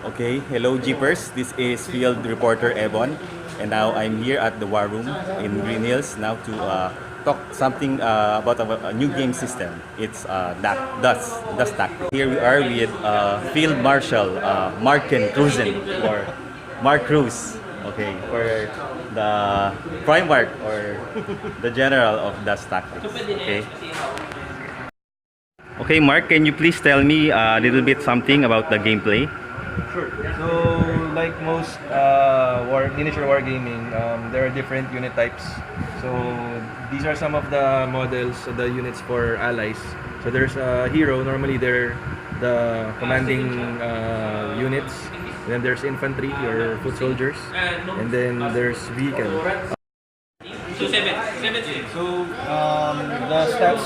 Okay, hello Jeepers. This is Field Reporter Ebon, and now I'm here at the War Room in Green Hills now to talk something about a new game system. It's Dust Tactics. Here we are with Field Marshal Marc Cruz or Marc Cruz. Okay, for the Primarch or the General of Dust Tactics. Okay. Okay, Mark, can you please tell me a little bit something about the gameplay? Sure. So, like most miniature wargaming, there are different unit types. So, these are some of the models, the units for allies. So, there's a hero. Normally, they're the commanding units. And then there's infantry or foot soldiers. And then there's vehicle. So, the stats,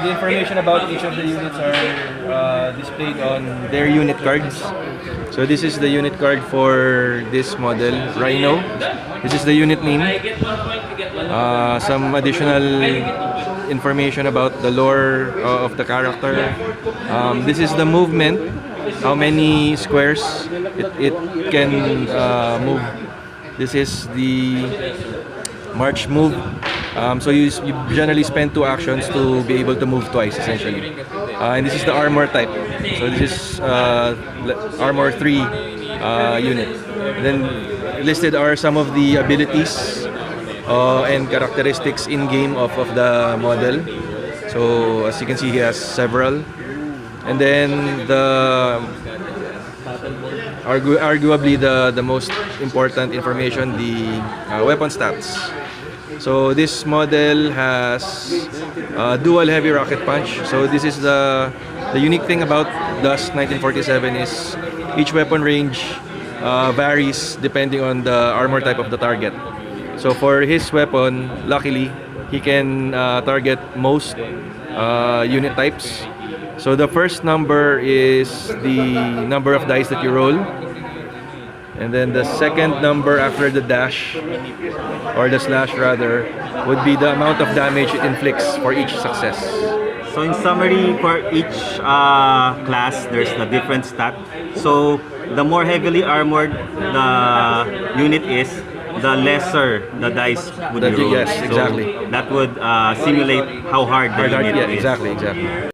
the information about each of the units are displayed on their unit cards. So this is the unit card for this model, Rhino. This is the unit name. Some additional information about the lore of the character. This is the movement, how many squares it can move. This is the march move. So you generally spend 2 actions to be able to move twice, essentially. And this is the armor type. So this is armor 3 unit. And then listed are some of the abilities and characteristics in game of the model. So as you can see, he has several. And then arguably the most important information, the weapon stats. So this model has dual heavy rocket punch. So this is the unique thing about Dust 1947 is each weapon range varies depending on the armor type of the target. So for his weapon, luckily, he can target most unit types. So the first number is the number of dice that you roll. And then the second number after the dash, or the slash rather, would be the amount of damage it inflicts for each success. So in summary, for each class, there's a different stat. So the more heavily armored the unit is, the lesser the dice would be rolled. Yes, exactly. So that would simulate how hard the unit yeah, is. exactly.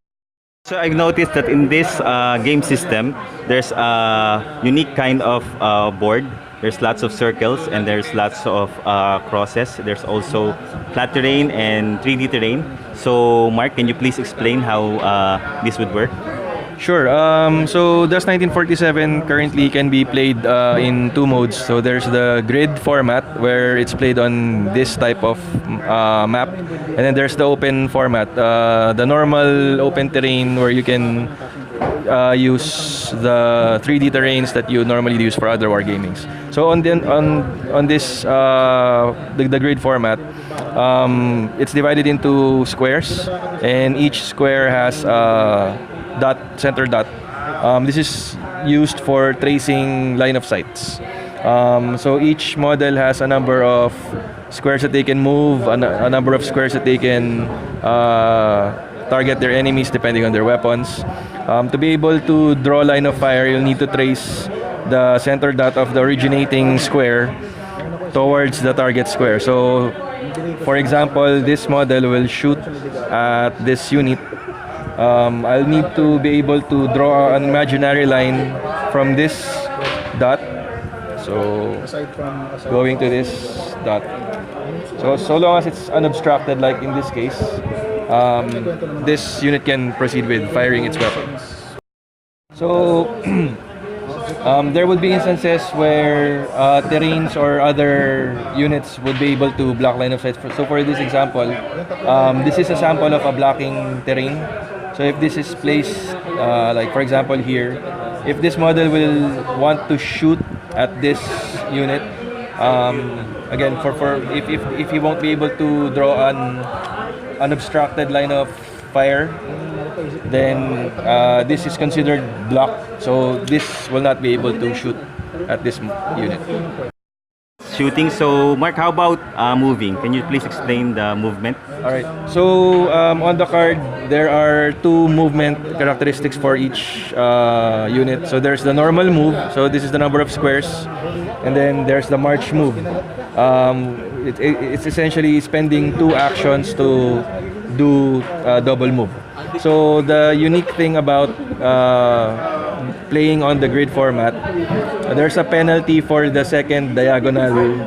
So I've noticed that in this game system, there's a unique kind of board. There's lots of circles and there's lots of crosses. There's also flat terrain and 3D terrain. So Mark, can you please explain how this would work? Sure. So Dust 1947 currently can be played in 2 modes. So there's the grid format where it's played on this type of map, and then there's the open format, the normal open terrain where you can use the 3D terrains that you normally use for other wargamings. So on this the grid format, it's divided into squares, and each square has center dot. This is used for tracing line of sights. So each model has a number of squares that they can move, a number of squares that they can target their enemies depending on their weapons. To be able to draw line of fire, you'll need to trace the center dot of the originating square towards the target square. So, for example, this model will shoot at this unit. I'll need to be able to draw an imaginary line from this dot. So, going to this dot. So long as it's unobstructed, like in this case, this unit can proceed with firing its weapons. So, there would be instances where terrains or other units would be able to block line of sight. So for this example, this is a sample of a blocking terrain. So if this is placed, like for example here, if this model will want to shoot at this unit, again, if he won't be able to draw an unobstructed line of fire, then this is considered blocked. So this will not be able to shoot at this unit. shooting. So, Mark, how about moving? Can you please explain the movement? All right. So on the card, there are two movement characteristics for each unit. So there's the normal move. So this is the number of squares, and then there's the march move. It's essentially spending two actions to do double move. So the unique thing about playing on the grid format, there's a penalty for the second diagonal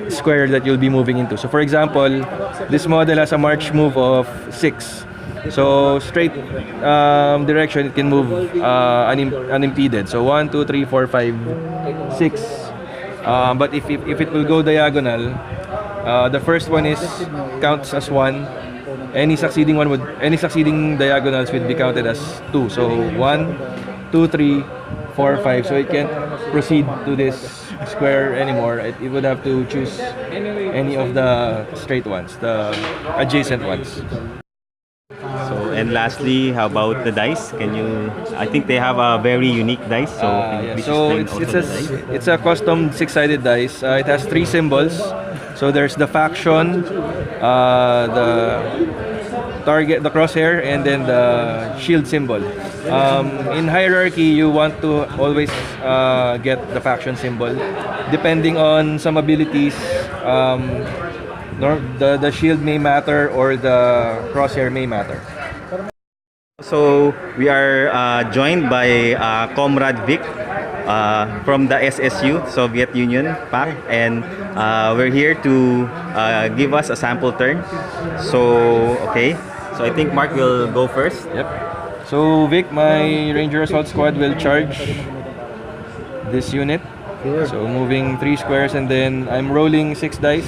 square that you'll be moving into. So for example, this model has a march move of 6. So straight direction, it can move unimpeded. So 1, 2, 3, 4, 5, 6. But if it will go diagonal, the first one counts as 1. Any succeeding diagonals would be counted as 2. So 1, 2, 3, 4, 5. So it can't proceed to this square anymore. It would have to choose any of the straight ones, the adjacent ones. So, and lastly, how about the dice? I think they have a very unique dice. So, can you please So explain also the dice? it's a custom 6-sided dice. It has 3 symbols. So there's the faction, the target, the crosshair, and then the shield symbol. In hierarchy, you want to always get the faction symbol. Depending on some abilities, the shield may matter or the crosshair may matter. So, we are joined by Comrade Vic from the SSU, Soviet Union, PAC, and we're here to give us a sample turn. So, okay. So, I think Mark will go first. Yep. So Vic, my Ranger Assault Squad will charge this unit. So moving 3 squares, and then I'm rolling 6 dice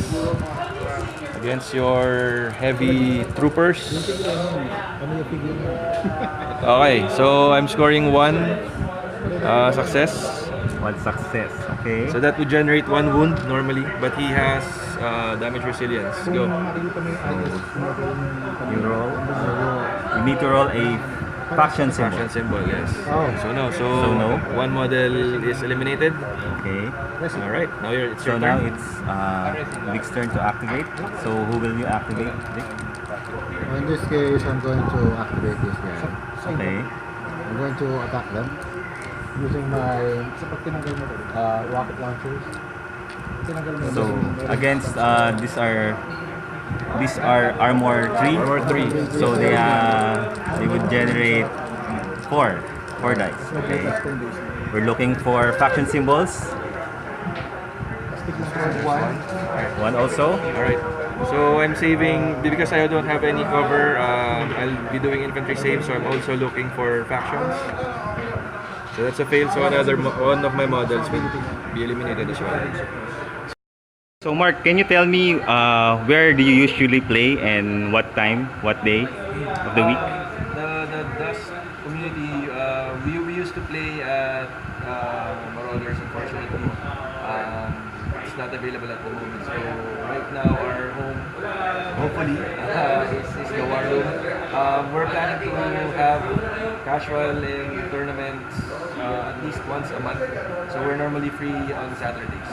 against your heavy troopers. Okay, so I'm scoring 1 success. 1 success. Okay. So that would generate 1 wound normally, but he has damage resilience. Go. You roll. You need to roll a faction symbol. Faction symbol, yes. So no. So no. 1 model is eliminated. Okay. All right. Now it's So your now turn. it's Vic's turn to activate. So who will you activate, Vic? In this case, I'm going to activate this guy. Okay. I'm going to attack them using my rocket launchers. So against these are armor 3. Armor 3. So they would generate 4 dice. Okay. We're looking for faction symbols. 1 also. All right. So I'm saving because I don't have any cover. I'll be doing infantry save, so I'm also looking for factions. So that's a fail. So one of my models will be eliminated as well. So Mark, can you tell me where do you usually play and what time, what day of the week? The Dust community, we used to play at Marauders, unfortunately. It's not available at the moment. So right now our home, hopefully, is the War Room. We're planning to have casual and tournaments at least once a month. So we're normally free on Saturdays.